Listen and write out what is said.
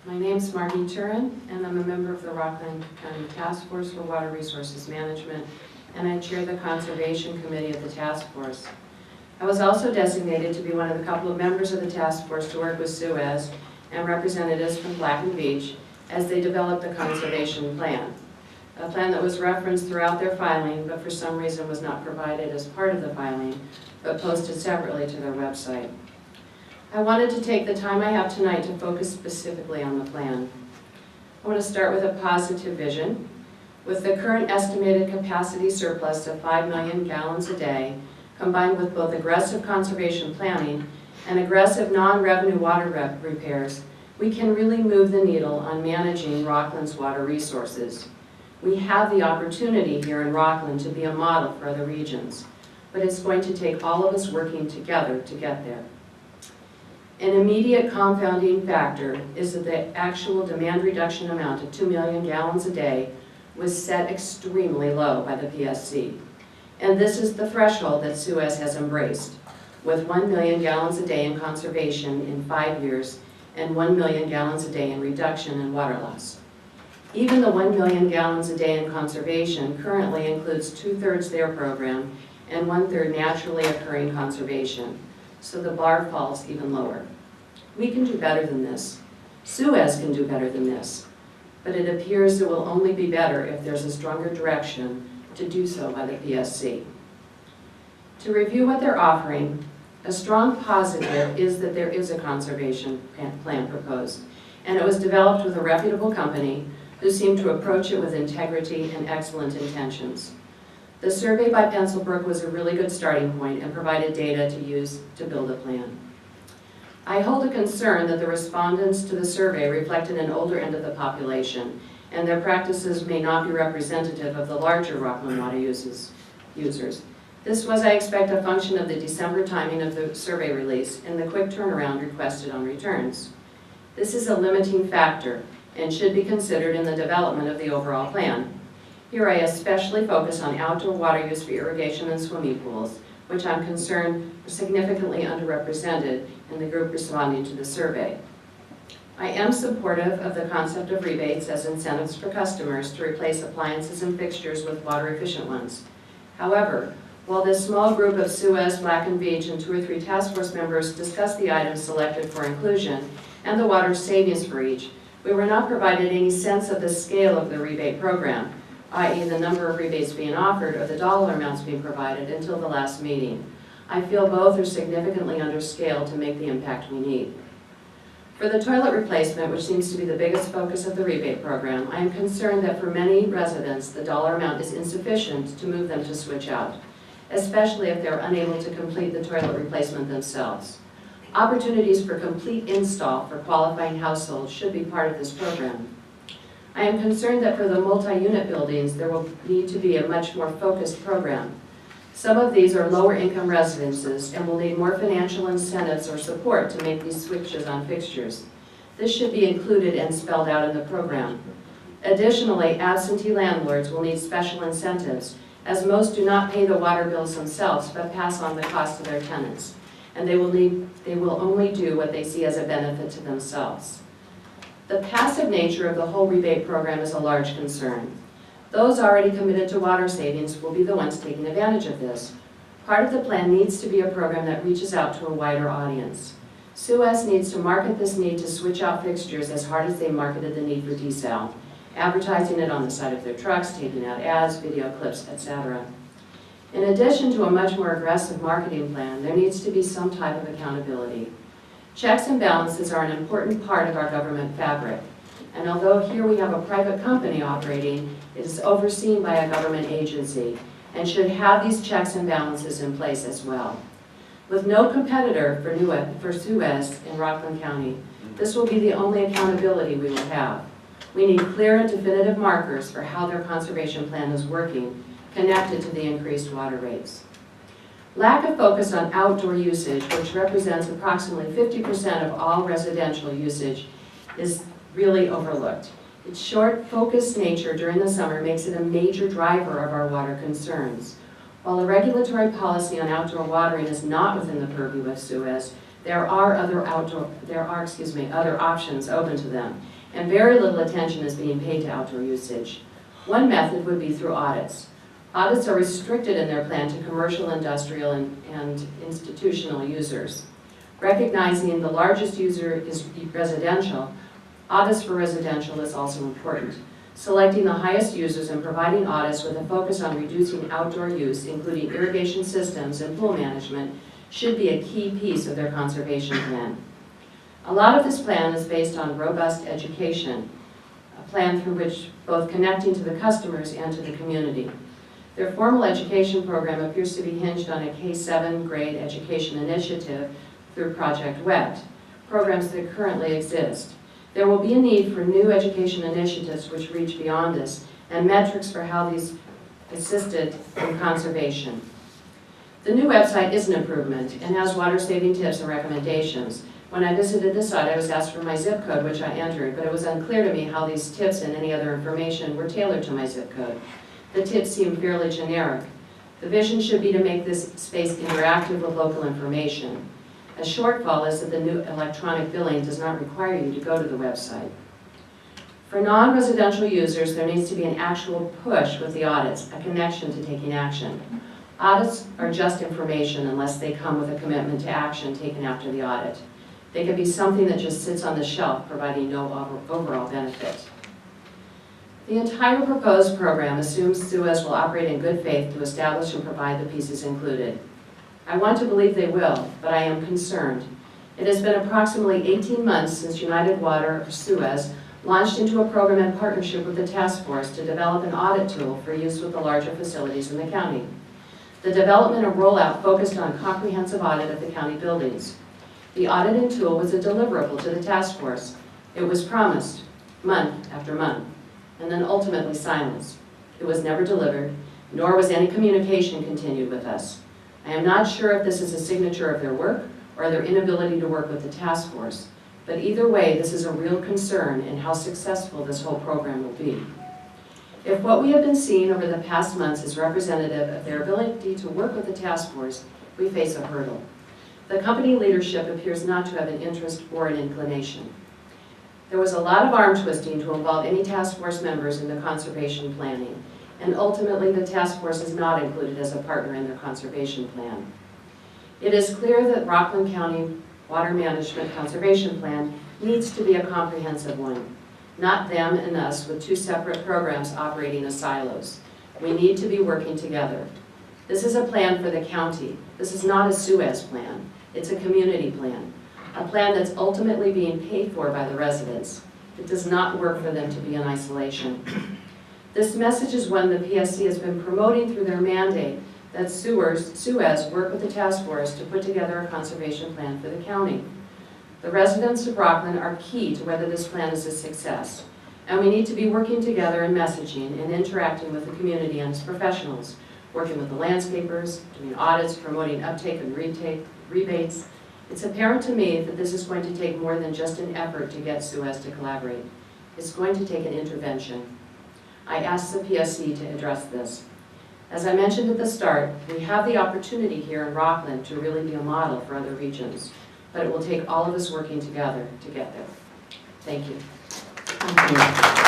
My name's Margie, and I'm a member of the Rockland County Task Force for Water Resources Management, and I chair the Conservation Committee of the task force. I was also designated to be one of the couple of members of the task force to work with Suez and representatives from Black and Beach as they developed the conservation plan, a plan that was referenced throughout their filing, but for some reason was not provided as part of the filing, but posted separately to their website. I wanted to take the time I have tonight to focus specifically on the plan. I want to start with a positive vision. With the current estimated capacity surplus of 5 million gallons a day, combined with both aggressive conservation planning and aggressive non-revenue water repairs, we can really move the needle on managing Rockland's water resources. We have the opportunity here in Rockland to be a model for other regions, but it's going to take all of us working together to get there. An immediate compounding factor is that the actual demand reduction amount of 2 million gallons a day was set extremely low by the PSC. And this is the threshold that Suez has embraced, with 1 million gallons a day in conservation in 5 years and 1 million gallons a day in reduction in water loss. Even the 1 million gallons a day in conservation currently includes 2/3 their program and 1/3 naturally occurring conservation. So the bar falls even lower. We can do better than this. Suez can do better than this. But it appears it will only be better if there's a stronger direction to do so by the PSC. To review what they're offering, a strong positive is that there is a conservation plan proposed, and it was developed with a reputable company who seemed to approach it with integrity and excellent intentions. The survey by Pencilbrook was a really good starting point and provided data to use to build a plan. I hold a concern that the respondents to the survey reflected an older end of the population, and their practices may not be representative of the larger Rockland water users. This was, I expect, a function of the December timing of the survey release and the quick turnaround requested on returns. This is a limiting factor and should be considered in the development of the overall plan. Here I especially focus on outdoor water use for irrigation and swimming pools, which I'm concerned are significantly underrepresented in the group responding to the survey. I am supportive of the concept of rebates as incentives for customers to replace appliances and fixtures with water-efficient ones. However, while this small group of Suez, Black and Beach, and 2 or 3 task force members discussed the items selected for inclusion and the water savings for each, we were not provided any sense of the scale of the rebate program, i.e. the number of rebates being offered or the dollar amounts being provided until the last meeting. I feel both are significantly under scale to make the impact we need. For the toilet replacement, which seems to be the biggest focus of the rebate program, I am concerned that for many residents, the dollar amount is insufficient to move them to switch out, especially if they're unable to complete the toilet replacement themselves. Opportunities for complete install for qualifying households should be part of this program. I am concerned that for the multi-unit buildings, there will need to be a much more focused program. Some of these are lower income residences and will need more financial incentives or support to make these switches on fixtures. This should be included and spelled out in the program. Additionally, absentee landlords will need special incentives, as most do not pay the water bills themselves but pass on the cost to their tenants, and they will only do what they see as a benefit to themselves. The passive nature of the whole rebate program is a large concern. Those already committed to water savings will be the ones taking advantage of this. Part of the plan needs to be a program that reaches out to a wider audience. Suez needs to market this need to switch out fixtures as hard as they marketed the need for desal, advertising it on the side of their trucks, taking out ads, video clips, etc. In addition to a much more aggressive marketing plan, there needs to be some type of accountability. Checks and balances are an important part of our government fabric, and although here we have a private company operating, it is overseen by a government agency and should have these checks and balances in place as well. With no competitor for Suez in Rockland County, this will be the only accountability we will have. We need clear and definitive markers for how their conservation plan is working, connected to the increased water rates. Lack of focus on outdoor usage, which represents approximately 50% of all residential usage, is really overlooked. Its short, focused nature during the summer makes it a major driver of our water concerns. While the regulatory policy on outdoor watering is not within the purview of Suez, there are other options open to them, and very little attention is being paid to outdoor usage. One method would be through audits. Audits are restricted in their plan to commercial, industrial, and institutional users. Recognizing the largest user is residential, audits for residential is also important. Selecting the highest users and providing audits with a focus on reducing outdoor use, including irrigation systems and pool management, should be a key piece of their conservation plan. A lot of this plan is based on robust education, a plan through which both connecting to the customers and to the community. Their formal education program appears to be hinged on a K-7 grade education initiative through Project WET, programs that currently exist. There will be a need for new education initiatives which reach beyond this, and metrics for how these assisted in conservation. The new website is an improvement and has water-saving tips and recommendations. When I visited the site, I was asked for my zip code, which I entered, but it was unclear to me how these tips and any other information were tailored to my zip code. The tips seem fairly generic. The vision should be to make this space interactive with local information. A shortfall is that the new electronic billing does not require you to go to the website. For non-residential users, there needs to be an actual push with the audits, a connection to taking action. Audits are just information unless they come with a commitment to action taken after the audit. They could be something that just sits on the shelf, providing no overall benefit. The entire proposed program assumes SUEZ will operate in good faith to establish and provide the pieces included. I want to believe they will, but I am concerned. It has been approximately 18 months since United Water, or SUEZ, launched into a program in partnership with the task force to develop an audit tool for use with the larger facilities in the county. The development and rollout focused on comprehensive audit of the county buildings. The auditing tool was a deliverable to the task force. It was promised month after month, and then ultimately silenced. It was never delivered, nor was any communication continued with us. I am not sure if this is a signature of their work or their inability to work with the task force, but either way, this is a real concern in how successful this whole program will be. If what we have been seeing over the past months is representative of their ability to work with the task force, we face a hurdle. The company leadership appears not to have an interest or an inclination. There was a lot of arm twisting to involve any task force members in the conservation planning, and ultimately the task force is not included as a partner in their conservation plan. It is clear that Rockland County Water Management Conservation Plan needs to be a comprehensive one, not them and us with two separate programs operating as silos. We need to be working together. This is a plan for the county. This is not a SUEZ plan. It's a community plan, a plan that's ultimately being paid for by the residents. It does not work for them to be in isolation. This message is one the PSC has been promoting through their mandate that SUEZ work with the task force to put together a conservation plan for the county. The residents of Rockland are key to whether this plan is a success, and we need to be working together in messaging and interacting with the community and its professionals, working with the landscapers, doing audits, promoting uptake and rebates. It's apparent to me that this is going to take more than just an effort to get SUEZ to collaborate. It's going to take an intervention. I asked the PSC to address this. As I mentioned at the start, we have the opportunity here in Rockland to really be a model for other regions, but it will take all of us working together to get there. Thank you. Thank you.